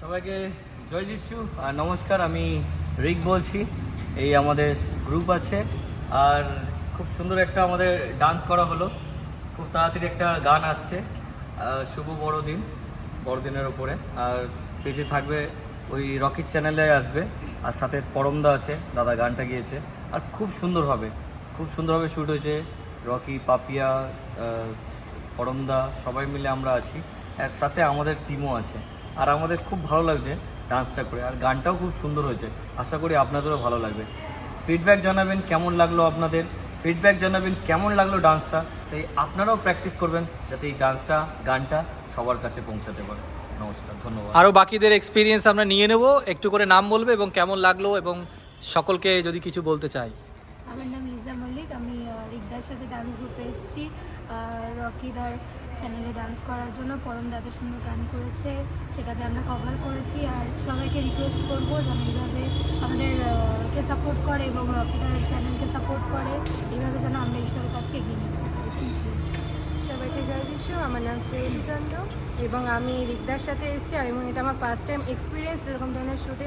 সবাইকে জয় যিশু আর নমস্কার। আমি রিক বলছি। এই আমাদের গ্রুপ আছে আর খুব সুন্দর একটা আমাদের ডান্স করা হলো। খুব তাড়াতাড়ি একটা গান আসছে, শুভ বড়দিনের ওপরে। আর পেজে থাকবে, ওই রকির চ্যানেলে আসবে। আর সাথে পরমদা আছে, দাদা গানটা গিয়েছে। আর খুব সুন্দরভাবে শ্যুট হয়েছে। রকি, পাপিয়া, পরমদা সবাই মিলে আমরা আছি। আর সাথে আমাদের টিমও আছে। আর আমাদের খুব ভালো লাগছে ডান্সটা করে, আর গানটাও খুব সুন্দর হয়েছে। আশা করি আপনাদেরও ভালো লাগবে। ফিডব্যাক জানাবেন কেমন লাগলো আপনাদের, ফিডব্যাক জানাবেন কেমন লাগলো ডান্সটা। তাই আপনারাও প্র্যাকটিস করবেন যাতে এই গানটা সবার কাছে পৌঁছাতে পারে। নমস্কার, ধন্যবাদ। আরও বাকিদের এক্সপিরিয়েন্স আমরা নিয়ে নেব, একটু করে নাম বলবে এবং কেমন লাগলো এবং সকলকে যদি কিছু বলতে চাই। আমার নাম লিজা মল্লিক। আমি রিকদার সাথে ডান্স গ্রুপে এসেছি রকিদার চ্যানেলে ডান্স করার জন্য। পরম দাদা সুন্দর গান করেছে, সেটাতে আমরা কভার করেছি। আর সবাইকে রিকোয়েস্ট করবো যেন এইভাবে আমাদেরকে সাপোর্ট করে এবং রকিদার চ্যানেলকে সাপোর্ট করে। এইভাবে যেন আমরা ঈশ্বরের কাছকে এগিয়ে নিয়ে যেতে পারি। Thank you. সবাইকে জয় যিশু। আমার নাম শ্রেয়সী চন্দ্র এবং আমি রিকদার সাথে এসেছি। আর এবং এটা আমার ফার্স্ট টাইম এক্সপিরিয়েন্স এরকম ধরনের শ্যুটে।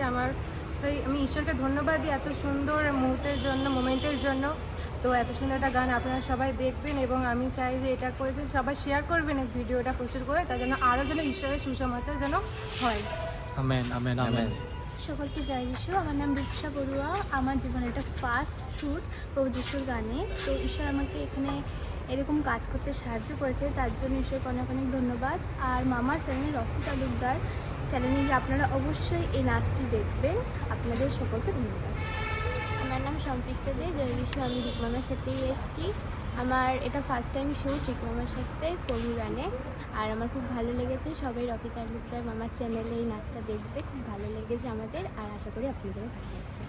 তাই আমি ঈশ্বরকে ধন্যবাদ দিই এত সুন্দর মোমেন্টের জন্য। তো এত সুন্দর একটা গান আপনারা সবাই দেখবেন এবং আমি চাই যে এটা করে যে সবাই শেয়ার করবেন এই ভিডিওটা প্রচুর করে, তার জন্য আরও যেন ঈশ্বরের সুসমাচার যেন হয়। Amen amen amen. সকলকে জয় যিশু। আমার নাম রূপসা বড়ুয়া। আমার জীবনে এটা ফার্স্ট শ্যুট প্রভু যিশুর গানে। তো ঈশ্বর আমাকে এখানে এরকম কাজ করতে সাহায্য করেছে, তার জন্য ঈশ্বরকে অনেক অনেক ধন্যবাদ। আর মামার চ্যানেল রকি তালুকদার চ্যানেলে যে আপনারা অবশ্যই এই নাচটি দেখবেন। আপনাদের সকলকে ধন্যবাদ। আমার নাম সম্পৃক্তা দে। জয় যিশু। আমি রিক মামার সাথেই এসেছি। আমার এটা ফার্স্ট টাইম শ্যুট রিক মামার সাথে প্রভু গানে। আর আমার খুব ভালো লেগেছে। সবাই রকি তালুকদার মামার চ্যানেলে এই নাচটা দেখবে। খুব ভালো লেগেছে আমাদের, আর আশা করি আপনাদেরও ভালো লাগবে।